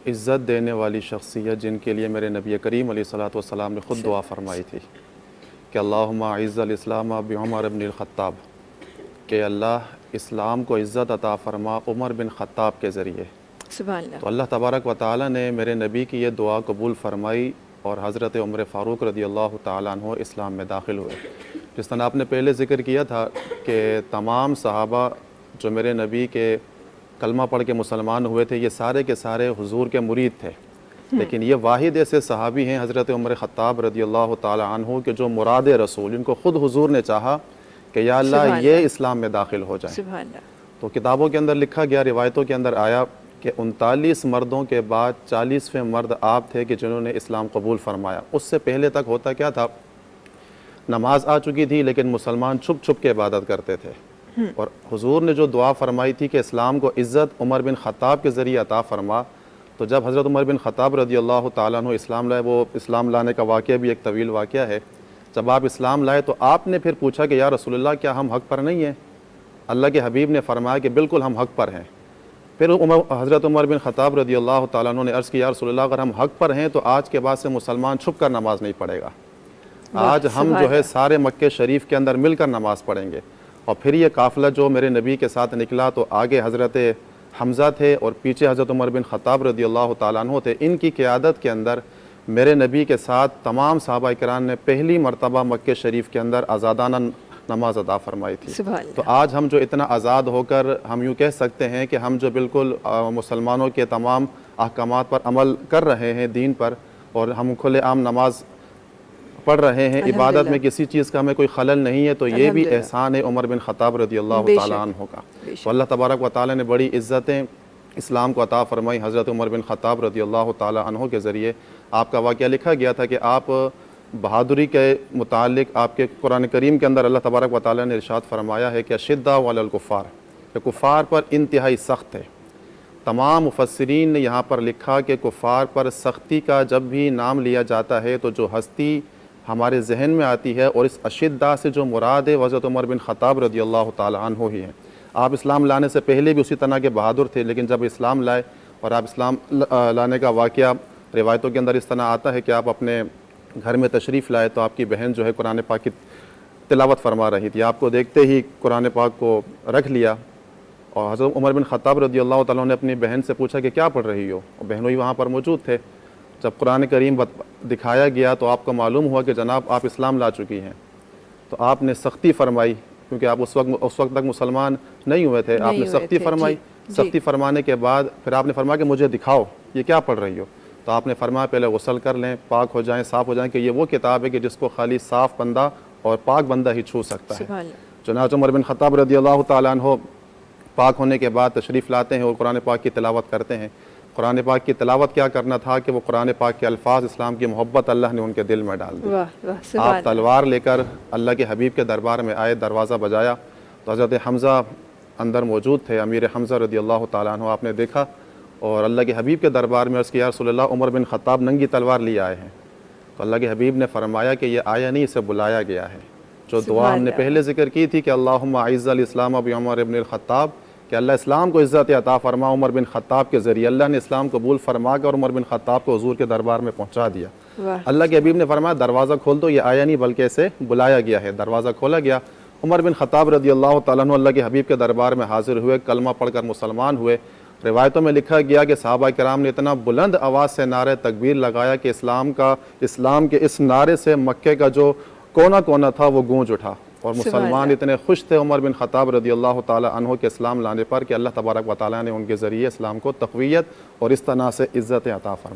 इज़्ज़त देने वाली शख्सियत जिनके लिए मेरे नबी करीम अलैहिस्सलातु वस्सलाम ने ख़ुद दुआ फरमाई थी कि अल्लाहुम्मा अइज़्ज़िल इस्लाम बि उमर इब्निल ख़त्ताब, कि अल्लाह इस्लाम को इज़्ज़त अता फ़रमा उमर बिन ख़त्ताब के ज़रिए। तो अल्लाह तबारक व तआला ने मेरे नबी की ये दुआ कबूल फ़रमाई और हज़रत उमर फ़ारूक रदियल्लाहु ताला अन्हु इस्लाम में दाखिल हुए। जिस तरह आपने पहले ज़िक्र किया था कि तमाम सहाबा जो मेरे नबी के कलमा पढ़ के मुसलमान हुए थे, ये सारे के सारे हुजूर के मुरीद थे, लेकिन ये वाहिद ऐसे सहाबी हैं हज़रत उमर ख़त्ताब रदियल्लाहु ताला अन्हु के जो मुराद रसूल, इनको ख़ुद हुजूर ने चाहा कि या अल्लाह ये इस्लाम में दाखिल हो जाए। तो किताबों के अंदर लिखा गया, रिवायतों के अंदर आया कि 39 मर्दों के बाद 40वें मर्द आप थे कि जिन्होंने इस्लाम कबूल फ़रमाया। उससे पहले तक होता क्या था, नमाज आ चुकी थी लेकिन मुसलमान छुप छुप के इबादत करते थे, और हुजूर ने जो दुआ फरमाई थी कि इस्लाम को इज़्ज़त उमर बिन ख़त्ताब के ज़रिए अता फ़रमा, तो जब हज़रत उमर बिन ख़त्ताब रदियल्लाहु ताला अन्हु इस्लाम लाए, वो इस्लाम लाने का वाक़या भी एक तवील वाक़या है। जब आप इस्लाम लाए तो आपने फिर पूछा कि या रसूलुल्लाह क्या हम हक़ पर नहीं हैं? अल्लाह के हबीब ने फ़रमाया कि बिल्कुल हम हक़ पर हैं। फिर हज़रत उमर बिन ख़त्ताब रदियल्लाहु ताला अन्हु ने अर्ज़ किया, या रसूलुल्लाह अगर हम हक़ पर हैं तो आज के बाद से मुसलमान छुप कर नमाज नहीं पढ़ेगा, आज हम जो है सारे मक्के शरीफ के अंदर मिलकर नमाज़ पढ़ेंगे। और फिर ये काफ़िला जो मेरे नबी के साथ निकला, तो आगे हज़रत हमज़ा थे और पीछे हज़रत उमर बिन ख़त्ताब रदियल्लाहु ताला अन्हु थे। इनकी क़ियादत के अंदर मेरे नबी के साथ तमाम सहाबा किराम ने पहली मरतबा मक्के शरीफ के अंदर आज़ादाना नमाज अदा फ़रमाई थी। तो आज हम जो इतना आज़ाद होकर हम यूँ कह सकते हैं कि हम जो बिल्कुल मुसलमानों के तमाम अहकामात पर अमल कर रहे हैं दीन पर, और हम खुलेआम नमाज पढ़ रहे हैं, इबादत में किसी चीज़ का हमें कोई खलल नहीं है, तो ये भी एहसान है उमर बिन ख़त्ताब रदियल्लाहु ताला अन्हु का। तो अल्लाह तबारक व तआला ने बड़ी इज़्ज़तें इस्लाम को अता फ़रमाई हज़रत उमर बिन ख़त्ताब रदियल्लाहु ताला अन्हु के ज़रिए। आपका वाक़या लिखा गया था कि आप बहादुरी के मुतालिक आपके कुरान करीम के अंदर अल्लाह तबारक व तआला ने इरशाद फ़रमाया है कि अशिद्दा अलल कुफ़ार, कि कुफ़ार पर इंतहाई सख्त है। तमाम मुफस्सिरीन ने यहाँ पर लिखा कि कुफ़ार पर सख्ती का जब भी नाम लिया जाता है तो जो हस्ती हमारे जहन में आती है, और इस अशिद्दा से जो मुराद है हज़रत उमर बिन ख़त्ताब रदियल्लाहु ताला अन्हु ही हैं। आप इस्लाम लाने से पहले भी उसी तरह के बहादुर थे, लेकिन जब इस्लाम लाए और आप इस्लाम लाने का वाक़या रिवायतों के अंदर इस तरह आता है कि आप अपने घर में तशरीफ़ लाए तो आपकी बहन जो है कुरान पाक की तिलावत फरमा रही थी। आपको देखते ही कुरान पाक को रख लिया, और हज़रत उमर बिन ख़त्ताब रदियल्लाहु ताला ने अपनी बहन से पूछा कि क्या पढ़ रही हो, और बहनों ही वहाँ पर मौजूद थे। जब कुरान करीम दिखाया गया तो आपको मालूम हुआ कि जनाब आप इस्लाम ला चुकी हैं, तो आपने सख्ती फरमाई, क्योंकि आप उस वक्त तक मुसलमान नहीं हुए थे। आपने सख्ती फरमाई। सख्ती फरमाने के बाद फिर आपने फरमाया कि मुझे दिखाओ ये क्या पढ़ रही हो। तो आपने फरमाया पहले गुस्ल कर लें, पाक हो जाएं, साफ़ हो जाएं, कि ये वो किताब है कि जिसको खाली साफ़ बंदा और पाक बंदा ही छू सकता है। चुनांचे उमर बिन ख़त्ताब रदियल्लाहु ताला अन्हु पाक होने के बाद तशरीफ़ लाते हैं और कुरान पाक की तिलावत करते हैं। कुरान पाक की तिलावत क्या करना था कि वो कुरान पाक के अल्फाज, इस्लाम की मोहब्बत अल्लाह ने उनके दिल में डाल दी। आप तलवार लेकर अल्लाह के हबीब के दरबार में आए, दरवाज़ा बजाया तो हज़रत हमज़ा अंदर मौजूद थे, अमीर हमज़ा रदियल्लाहु ताला अन्हु। आपने देखा और अल्लाह के हबीब के दरबार में अर्ज़ किया, या रसूलल्लाह उमर बिन ख़त्ताब नंगी तलवार लिए आए हैं। तो अल्लाह के हबीब ने फरमाया कि ये आया नहीं, इसे बुलाया गया है। जो दुआ हमने पहले ज़िक्र की थी कि अल्लाहुम्मा अइज़्ज़िल इस्लाम बि उमर इब्निल ख़त्ताब, कि अल्लाह इस्लाम को इज़्ज़त अता फ़रमा उमर बिन ख़त्ताब के ज़रिए। अल्लाह ने इस्लाम कबूल फरमा कर उमर बिन ख़त्ताब को हुज़ूर के दरबार में पहुँचा दिया। अल्लाह के हबीब ने फरमाया दरवाज़ा खोल दो, ये आया नहीं बल्कि इसे बुलाया गया है। दरवाज़ा खोला गया, उमर बिन ख़त्ताब रदियल्लाहु ताला अन्हु अल्लाह के हबीब के दरबार में हाज़िर हुए, कलमा पढ़कर मुसलमान हुए। रिवायतों में लिखा गया कि सहाबा किराम ने इतना बुलंद आवाज़ से नारे तकबीर लगाया कि इस्लाम के इस नारे से मक्के का जो कोना कोना था वो गूंज उठा, और मुसलमान इतने खुश थे उमर बिन ख़त्ताब रदियल्लाहु ताला अन्हु के इस्लाम लाने पर कि अल्लाह तबारक व तआला ने उनके ज़रिए इस्लाम को तक़वियत और इस तरह से इज़्ज़त अता फ़रमाई।